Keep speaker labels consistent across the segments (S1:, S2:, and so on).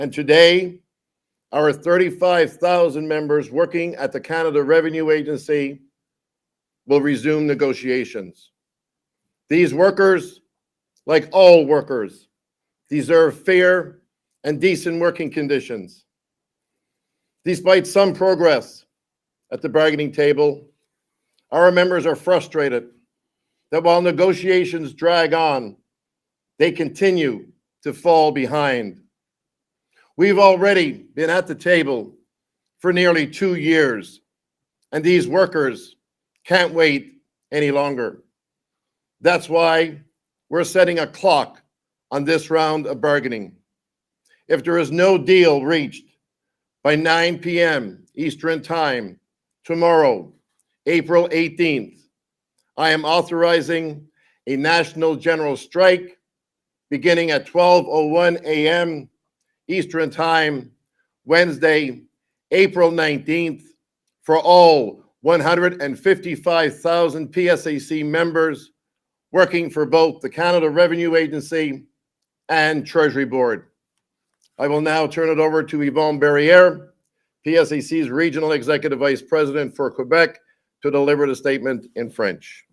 S1: And today, our 35,000 members working at the Canada Revenue Agency will resume negotiations. These workers, like all workers, deserve fair and decent working conditions. Despite some progress at the bargaining table, our members are frustrated that while negotiations drag on, they continue to fall behind. We've already been at the table for nearly 2 years, and these workers can't wait any longer. That's why we're setting a clock on this round of bargaining. If there is no deal reached by 9 p.m. Eastern Time tomorrow, April 18th, I am authorizing a national general strike beginning at 12:01 a.m. Eastern Time, Wednesday, April 19th, for all 155,000 PSAC members working for both the Canada Revenue Agency and Treasury Board. I will now turn it over to Yvonne Barrière, PSAC's Regional Executive Vice President for Quebec, to deliver the statement in French.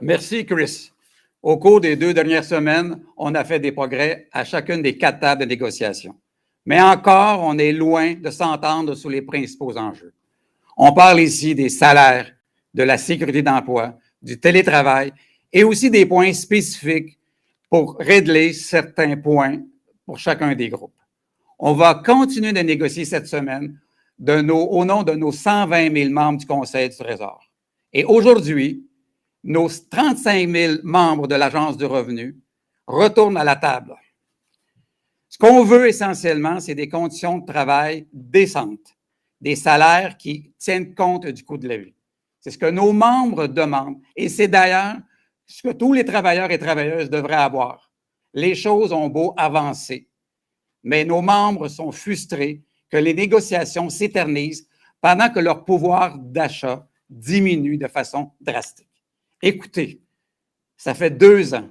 S2: Merci, Chris. Au cours des 2 dernières semaines, on a fait des progrès à chacune des 4 tables de négociation. Mais encore, on est loin de s'entendre sur les principaux enjeux. On parle ici des salaires, de la sécurité d'emploi, du télétravail et aussi des points spécifiques pour régler certains points pour chacun des groupes. On va continuer de négocier cette semaine au nom de nos 120 000 membres du Conseil du Trésor. Et aujourd'hui, nos 35 000 membres de l'Agence du revenu retournent à la table. Ce qu'on veut essentiellement, c'est des conditions de travail décentes, des salaires qui tiennent compte du coût de la vie. C'est ce que nos membres demandent et c'est d'ailleurs ce que tous les travailleurs et travailleuses devraient avoir. Les choses ont beau avancer, mais nos membres sont frustrés que les négociations s'éternisent pendant que leur pouvoir d'achat diminue de façon drastique. Écoutez, ça fait 2 ans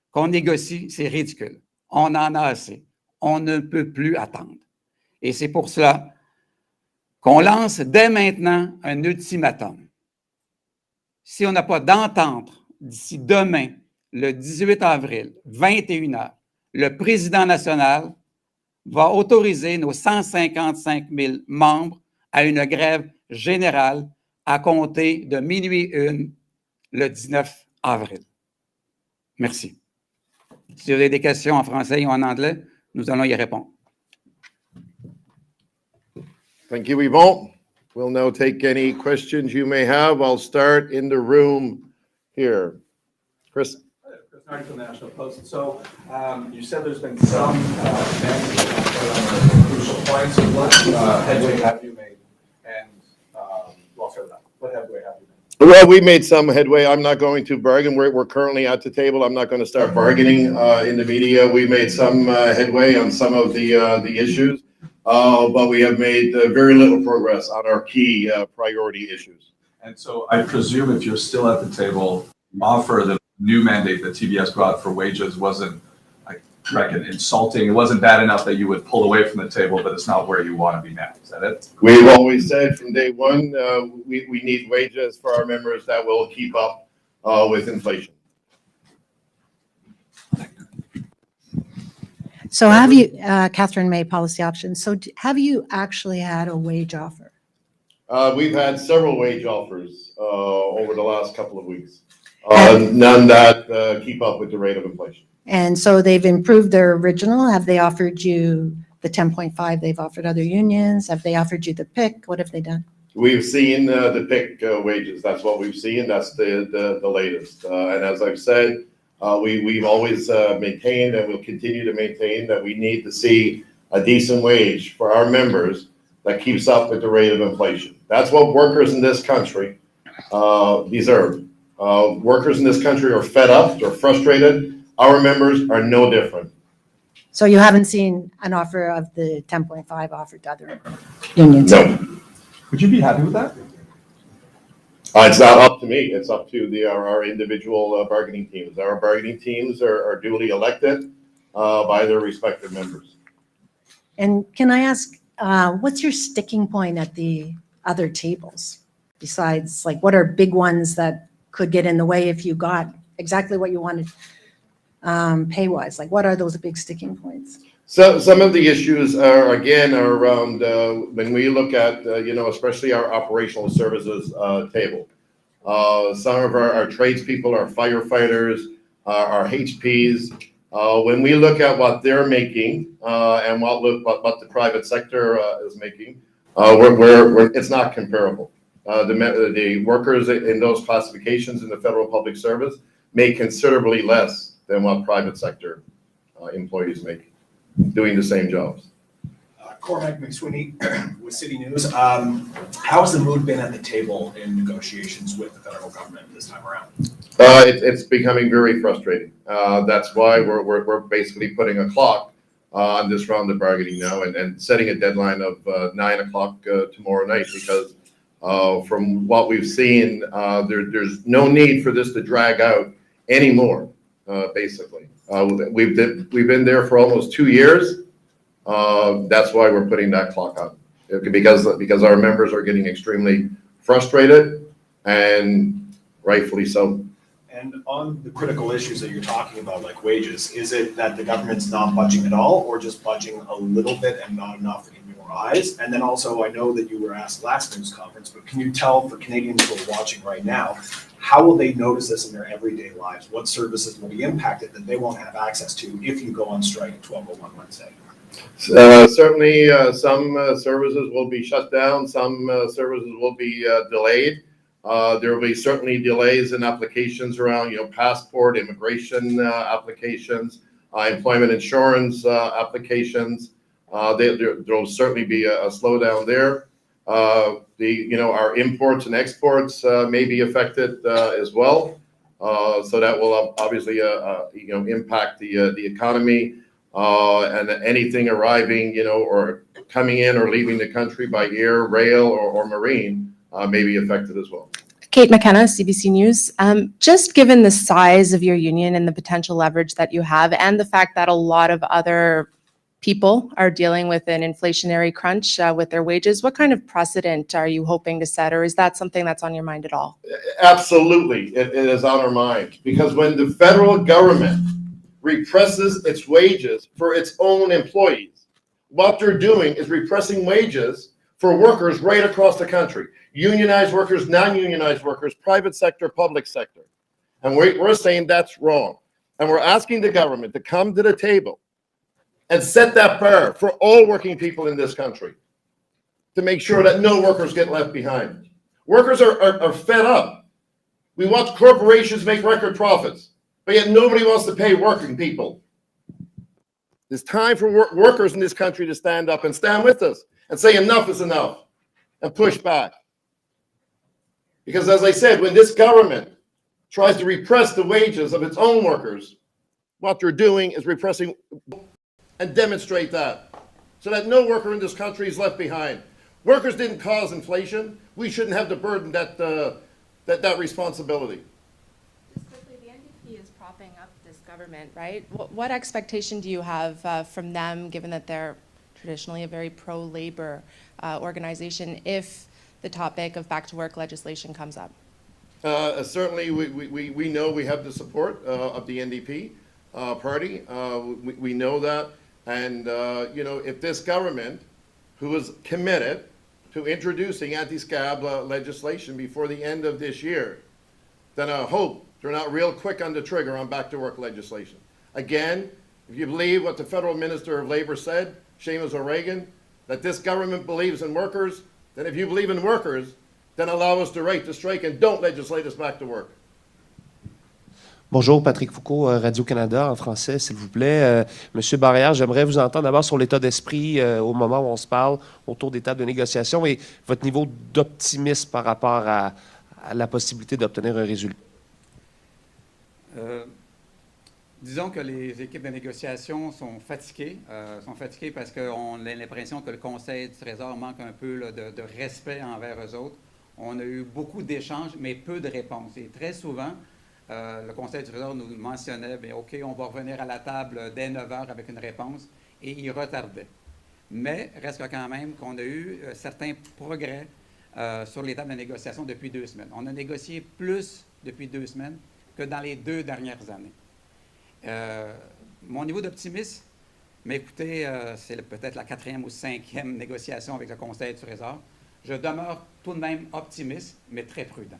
S2: qu'on négocie, c'est ridicule. On en a assez. On ne peut plus attendre. Et c'est pour cela qu'on lance dès maintenant un ultimatum. Si on n'a pas d'entente d'ici demain, le 18 avril, 21 h, le président national va autoriser nos 155 000 membres à une grève générale à compter de minuit 1 le 19 avril. Merci. Si vous avez des questions en français ou en anglais, nous allons y répondre.
S1: Thank you, Yvonne. We'll now take any questions you may have. I'll start in the room here. Chris.
S3: Chris Aylward from the National Post. So you said there's been some crucial points. What headway have you made? And what headway have you made?
S1: Well, we made some headway. I'm not going to bargain. We're currently at the table. I'm not going to start bargaining in the media. We made some headway on some of the issues, but we have made very little progress on our key priority issues.
S3: And so I presume if you're still at the table, offer the new mandate that TBS brought for wages wasn't, I reckon, insulting. It wasn't bad enough that you would pull away from the table, but it's not where you want to be now. Is that it?
S1: We've always said from day one, we need wages for our members that will keep up with inflation.
S4: So have you, Catherine May, Policy Options, so have you actually had a wage offer?
S1: We've had several wage offers over the last couple of weeks. None that keep up with the rate of inflation.
S4: And so they've improved their original. Have they offered you the 10.5 they've offered other unions? Have they offered you the PIC? What have they done?
S1: We've seen the PIC wages. That's what we've seen. That's the latest. And as I've said, we've always maintained and will continue to maintain that we need to see a decent wage for our members that keeps up with the rate of inflation. That's what workers in this country deserve. Workers in this country are fed up. They're frustrated. Our members are no different.
S4: So you haven't seen an offer of the 10.5 offered to other unions?
S1: No.
S3: Would you be happy with that?
S1: It's not up to me. It's up to our individual bargaining teams. Our bargaining teams are duly elected. by their respective members.
S4: And can I ask, what's your sticking point at the other tables? Besides, like, what are big ones that could get in the way if you got exactly what you wanted pay-wise? Like, what are those big sticking points?
S1: So some of the issues are around when we look at, especially our operational services table. Some of our tradespeople, our firefighters, our HPs, when we look at what they're making and what the private sector is making, it's not comparable. The workers in those classifications in the federal public service make considerably less than what private sector employees make doing the same jobs.
S5: Cormac McSweeney with City News. How has the mood been at the table in negotiations with the federal government this time around?
S1: It's becoming very frustrating. That's why we're basically putting a clock on this round of bargaining now and setting a deadline of 9 o'clock tomorrow night, because from what we've seen, there's no need for this to drag out anymore, basically. We've been there for almost 2 years. That's why we're putting that clock on, because our members are getting extremely frustrated, and rightfully so.
S5: And on the critical issues that you're talking about, like wages, is it that the government's not budging at all, or just budging a little bit and not enough in your eyes? And then also, I know that you were asked last news conference, but can you tell for Canadians who are watching right now, how will they notice this in their everyday lives? What services will be impacted that they won't have access to if you go on strike at 12:01 Wednesday?
S1: Certainly, some services will be shut down. Some services will be delayed. There will be certainly delays in applications around, passport, immigration applications, employment insurance applications. There will certainly be a slowdown there. Our imports and exports may be affected as well. So that will obviously, impact the economy. And anything arriving, or coming in or leaving the country by air, rail, or marine may be affected as well.
S6: Kate McKenna, CBC News. Just given the size of your union and the potential leverage that you have, and the fact that a lot of other people are dealing with an inflationary crunch with their wages, what kind of precedent are you hoping to set, or is that something that's on your mind at all?
S1: Absolutely, it is on our mind, because when the federal government represses its wages for its own employees, what they're doing is repressing wages for workers right across the country. Unionized workers, non-unionized workers, private sector, public sector. And we're saying that's wrong. And we're asking the government to come to the table and set that bar for all working people in this country to make sure that no workers get left behind. Workers are fed up. We watch corporations make record profits, but yet nobody wants to pay working people. It's time for workers in this country to stand up and stand with us and say enough is enough and push back. Because as I said, when this government tries to repress the wages of its own workers, what they're doing is repressing and demonstrate that so that no worker in this country is left behind. Workers didn't cause inflation. We shouldn't have to burden that responsibility.
S6: The NDP is propping up this government, right? What expectation do you have from them, given that they're traditionally a very pro-labor organization, if the topic of back-to-work legislation comes up?
S1: Certainly, we know we have the support of the NDP party. We know that. And, if this government, who is committed to introducing anti-scab legislation before the end of this year, then I hope they're not real quick on the trigger on back-to-work legislation. Again, if you believe what the federal minister of labor said, Seamus O'Regan, that this government believes in workers, then if you believe in workers, then allow us the right to strike and don't legislate us back to work.
S7: Bonjour, Patrick Foucault, Radio-Canada, en français, s'il vous plaît. Monsieur Barrière, j'aimerais vous entendre d'abord sur l'état d'esprit au moment où on se parle autour des tables de négociation et votre niveau d'optimisme par rapport à la possibilité d'obtenir un résultat.
S2: Disons que les équipes de négociation sont fatiguées parce qu'on a l'impression que le Conseil du Trésor manque un peu de respect envers eux autres. On a eu beaucoup d'échanges, mais peu de réponses. Et très souvent, le Conseil du Trésor nous mentionnait, bien, OK, on va revenir à la table dès 9 heures avec une réponse, et il retardait. Mais reste quand même qu'on a eu certains progrès sur les tables de négociation depuis 2 semaines. On a négocié plus depuis 2 semaines que dans les 2 dernières années. Mon niveau d'optimisme, mais écoutez, c'est peut-être la 4e ou 5e négociation avec le Conseil du Trésor. Je demeure tout de même optimiste, mais très prudent.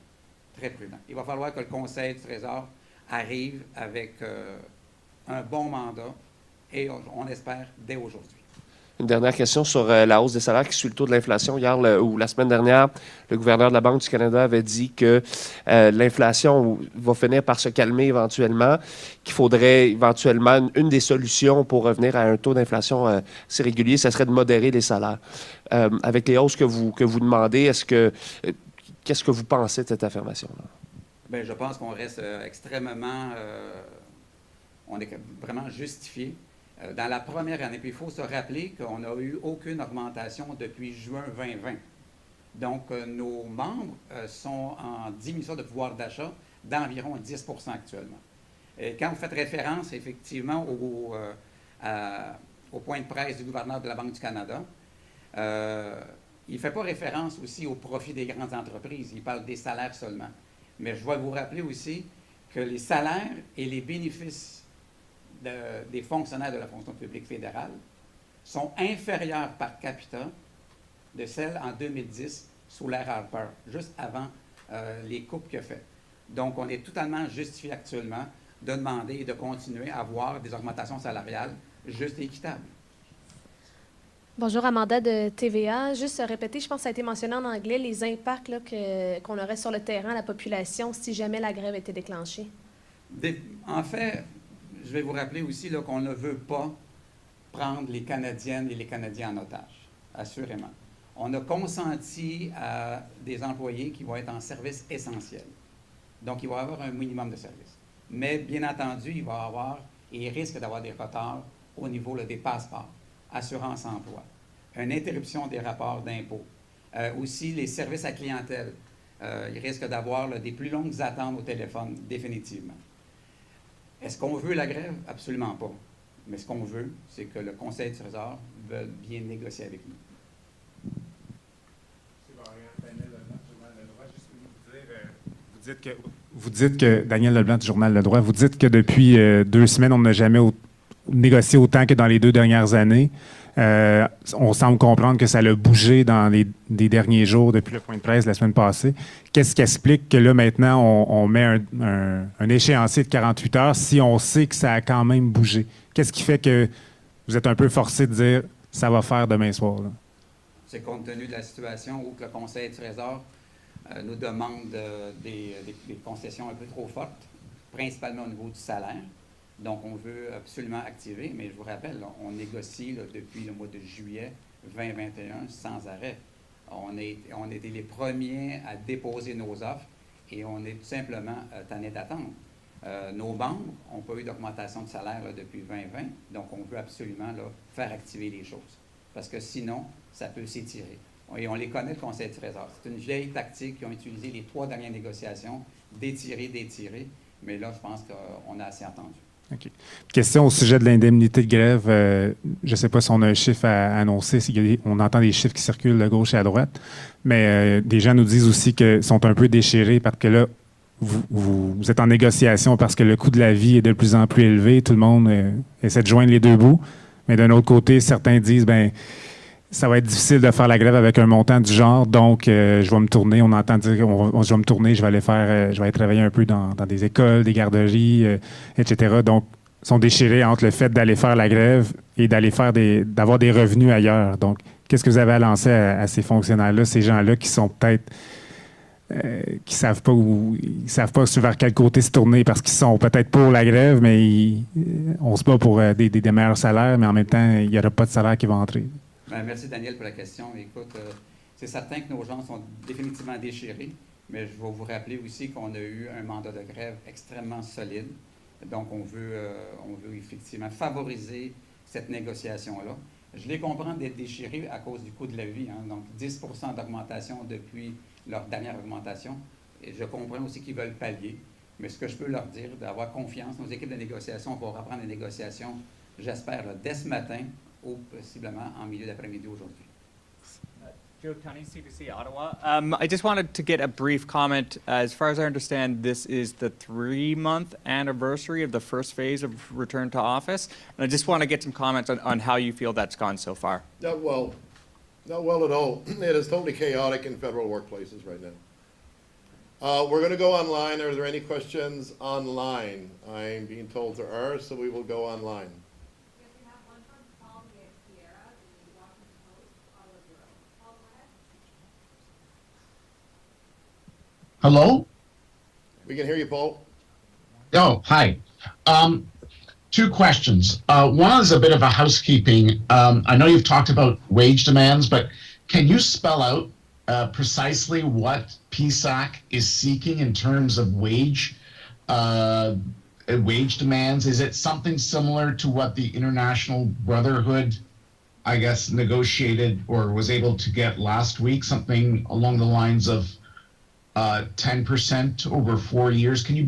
S2: Très prudent. Il va falloir que le Conseil du Trésor arrive avec un bon mandat, et on espère dès aujourd'hui.
S7: Une dernière question sur la hausse des salaires qui suit le taux de l'inflation. Hier ou la semaine dernière, le gouverneur de la Banque du Canada avait dit que l'inflation va finir par se calmer éventuellement, qu'il faudrait éventuellement une des solutions pour revenir à un taux d'inflation assez régulier, ce serait de modérer les salaires. Avec les hausses que vous demandez, qu'est-ce que vous pensez de cette affirmation-là?
S2: Bien, je pense qu'on reste extrêmement... on est vraiment justifié. Dans la première année, puis il faut se rappeler qu'on n'a eu aucune augmentation depuis juin 2020. Donc, nos membres sont en diminution de pouvoir d'achat d'environ 10 % actuellement. Et quand vous faites référence, effectivement, au point de presse du gouverneur de la Banque du Canada, il ne fait pas référence aussi au profit des grandes entreprises. Il parle des salaires seulement. Mais je dois vous rappeler aussi que les salaires et les bénéfices des fonctionnaires de la fonction publique fédérale sont inférieurs par capita de celles en 2010 sous l'ère Harper, juste avant les coupes qu'il a faites. Donc, on est totalement justifié actuellement de demander et de continuer à avoir des augmentations salariales justes et équitables.
S8: Bonjour, Amanda de TVA. Juste répéter, je pense que ça a été mentionné en anglais, les impacts là, qu'on aurait sur le terrain, la population, si jamais la grève était déclenchée.
S2: En fait, je vais vous rappeler aussi qu'on ne veut pas prendre les Canadiennes et les Canadiens en otage, assurément. On a consenti à des employés qui vont être en service essentiel. Donc, il va y avoir un minimum de service. Mais, bien entendu, il va y avoir, et il risque d'avoir des retards au niveau des passeports, assurance-emploi, une interruption des rapports d'impôts, aussi les services à clientèle. Il risque d'avoir des plus longues attentes au téléphone, définitivement. Est-ce qu'on veut la grève? Absolument pas. Mais ce qu'on veut, c'est que le Conseil du Trésor veuille bien négocier avec nous.
S9: Vous dites que, Daniel Leblanc du Journal Le Droit, vous dites que depuis 2 semaines, on n'a jamais négocié autant que dans les 2 dernières années. On semble comprendre que ça a bougé dans les derniers jours depuis le point de presse de la semaine passée. Qu'est-ce qui explique que là, maintenant, on met un échéancier de 48 heures si on sait que ça a quand même bougé? Qu'est-ce qui fait que vous êtes un peu forcé de dire « ça va faire demain soir » là?
S2: C'est compte tenu de la situation où le Conseil du Trésor nous demande des concessions un peu trop fortes, principalement au niveau du salaire. Donc, on veut absolument activer, mais je vous rappelle, là, on négocie depuis le mois de juillet 2021 sans arrêt. On était les premiers à déposer nos offres et on est tout simplement tannés d'attendre. Nos membres n'ont pas eu d'augmentation de salaire depuis 2020, donc on veut absolument faire activer les choses. Parce que sinon, ça peut s'étirer. Et on les connaît, le Conseil du Trésor. C'est une vieille tactique qu'ils ont utilisé les 3 dernières négociations, d'étirer, mais là, je pense qu'on a assez entendu.
S9: OK. Question au sujet de l'indemnité de grève. Je ne sais pas si on a un chiffre à annoncer. On entend des chiffres qui circulent de gauche et à droite, mais des gens nous disent aussi qu'ils sont un peu déchirés parce que là, vous êtes en négociation parce que le coût de la vie est de plus en plus élevé. Tout le monde essaie de joindre les 2 bouts. Mais d'un autre côté, certains disent, ben ça va être difficile de faire la grève avec un montant du genre, donc je vais me tourner. On entend dire, je vais me tourner, je vais aller travailler un peu dans des écoles, des garderies, etc. Donc, ils sont déchirés entre le fait d'aller faire la grève et d'avoir des revenus ailleurs. Donc, qu'est-ce que vous avez à lancer à ces fonctionnaires-là, ces gens-là qui sont peut-être qui savent pas vers quel côté se tourner parce qu'ils sont peut-être pour la grève, mais on se bat pour des meilleurs salaires, mais en même temps, il n'y aura pas de salaire qui va entrer.
S2: Bien, merci Daniel pour la question. Écoute, c'est certain que nos gens sont définitivement déchirés, mais je vais vous rappeler aussi qu'on a eu un mandat de grève extrêmement solide. Donc, on veut effectivement favoriser cette négociation-là. Je les comprends d'être déchirés à cause du coût de la vie. Donc, 10 % d'augmentation depuis leur dernière augmentation. Et je comprends aussi qu'ils veulent pallier. Mais ce que je peux leur dire, d'avoir confiance, nos équipes de négociation vont reprendre les négociations, j'espère, là, dès ce matin ou possiblement en milieu d'après-midi aujourd'hui.
S10: Joe Tunney, CBC Ottawa. I just wanted to get a brief comment. As far as I understand, this is the 3-month anniversary of the first phase of return to office. And I just want to get some comments on how you feel that's gone so far.
S1: Not well. Not well at all. It is totally chaotic in federal workplaces right now. We're going to go online. Are there any questions online? I'm being told there are, so we will go online.
S11: Hello?
S1: We can hear you, Paul.
S11: Oh, hi. Two questions. One is a bit of a housekeeping. I know you've talked about wage demands, but can you spell out precisely what PSAC is seeking in terms of wage demands? Is it something similar to what the International Brotherhood, I guess, negotiated or was able to get last week? Something along the lines of 10% over 4 years. Can you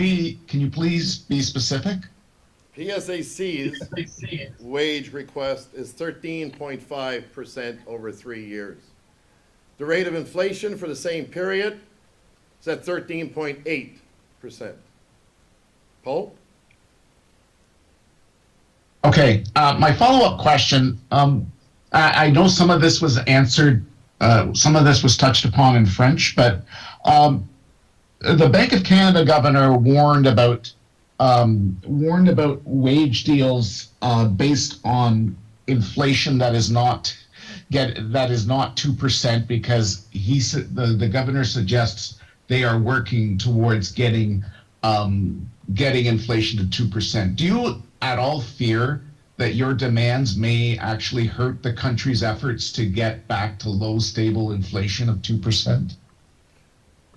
S11: please be specific?
S1: PSAC's wage request is 13.5% over 3 years. The rate of inflation for the same period is at 13.8%. Paul?
S11: Okay, my follow-up question, I know some of this was answered, some of this was touched upon in French, but the Bank of Canada governor warned about wage deals based on inflation that is not 2%, because the governor suggests they are working towards getting inflation to 2%. Do you at all fear that your demands may actually hurt the country's efforts to get back to low, stable inflation of 2%?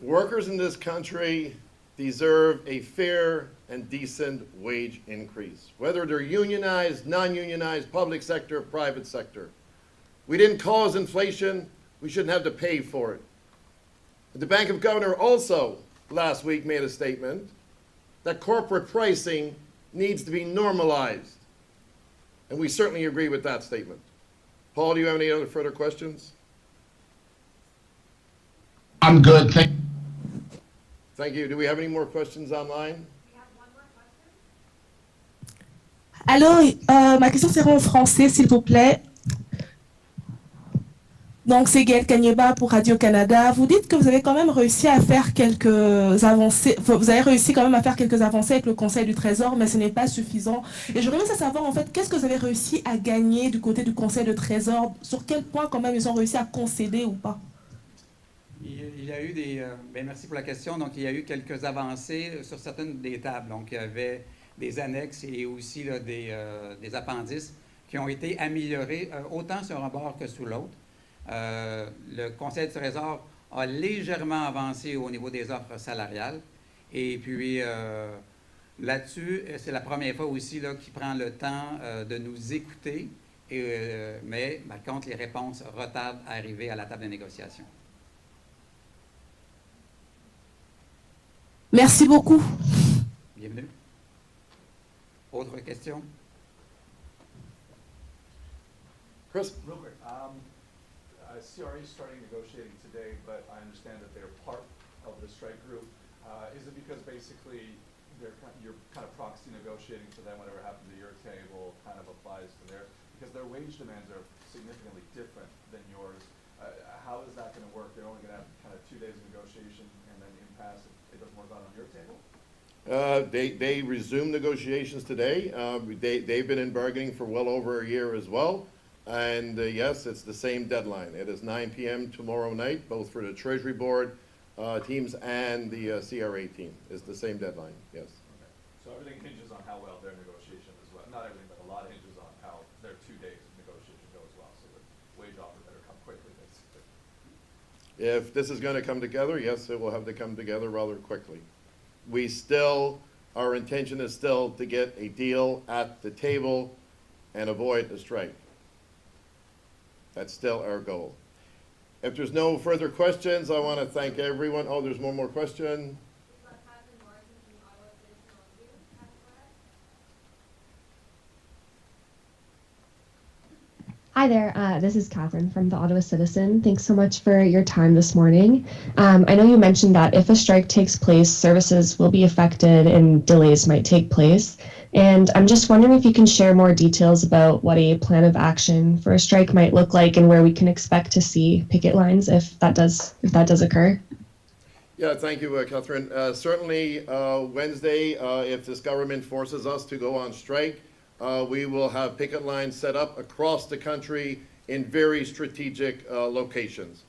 S1: Workers in this country deserve a fair and decent wage increase, whether they're unionized, non-unionized, public sector, private sector. We didn't cause inflation. We shouldn't have to pay for it. The Bank of Governor also last week made a statement that corporate pricing needs to be normalized. And we certainly agree with that statement. Paul, do you have any other further questions?
S11: I'm good.
S1: Thank you. Do we have any more questions online?
S12: Alors, ma question sera en français, s'il vous plaît. Donc, c'est Gaëlle Cagneba pour Radio-Canada. Vous dites que vous avez quand même réussi à faire quelques avancées, vous avez réussi quand même à faire quelques avancées avec le Conseil du Trésor, mais ce n'est pas suffisant. Et j'aurais aimé savoir, en fait, qu'est-ce que vous avez réussi à gagner du côté du Conseil du Trésor? Sur quel point, quand même, ils ont réussi à concéder ou pas?
S2: Il y a eu merci pour la question. Donc, il y a eu quelques avancées sur certaines des tables. Donc, il y avait des annexes et aussi là, des appendices qui ont été améliorés autant sur un bord que sur l'autre. Le Conseil du Trésor a légèrement avancé au niveau des offres salariales. Et puis, là-dessus, c'est la première fois aussi qu'il prend le temps de nous écouter. Mais, par contre, les réponses retardent à arriver à la table de négociation.
S12: Merci beaucoup.
S2: Bienvenue. Autre question?
S1: Chris?
S3: Real quick, CRA is starting negotiating today, but I understand that they're part of the strike group. Is it because basically you're kind of proxy negotiating for them, whatever happened to your table kind of applies to theirs? Because their wage demands are significantly different than yours. How is that going to work? They're only going to have kind of 2 days of negotiation and then impasse if it doesn't work out on your table?
S1: They resumed negotiations today. They've been in bargaining for well over a year as well. And yes, it's the same deadline. It is 9 p.m. tomorrow night, both for the Treasury Board teams and the CRA team. It's the same deadline, yes.
S3: Okay. So everything hinges on how well their negotiation as well. Not everything, but a lot hinges on how their 2 days of negotiation go as well. So the wage offer better come quickly, basically.
S1: If this is going to come together, yes, it will have to come together rather quickly. Our intention is still to get a deal at the table and avoid a strike. That's still our goal. If there's no further questions, I want to thank everyone. Oh, there's one more question.
S13: Hi there, this is Catherine from the Ottawa Citizen. Thanks so much for your time this morning. I know you mentioned that if a strike takes place, services will be affected and delays might take place. And I'm just wondering if you can share more details about what a plan of action for a strike might look like and where we can expect to see picket lines if that does occur.
S1: Yeah, thank you, Catherine. Certainly, Wednesday, if this government forces us to go on strike, we will have picket lines set up across the country in very strategic locations.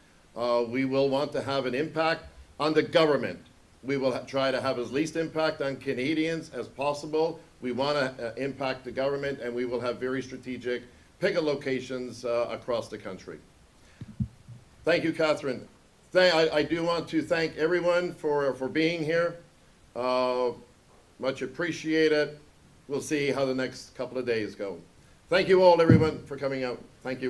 S1: We will want to have an impact on the government. We will try to have as least impact on Canadians as possible. We want to impact the government, and we will have very strategic picket locations across the country. Thank you, Catherine. I do want to thank everyone for being here. Much appreciated. We'll see how the next couple of days go. Thank you all, everyone, for coming out. Thank you.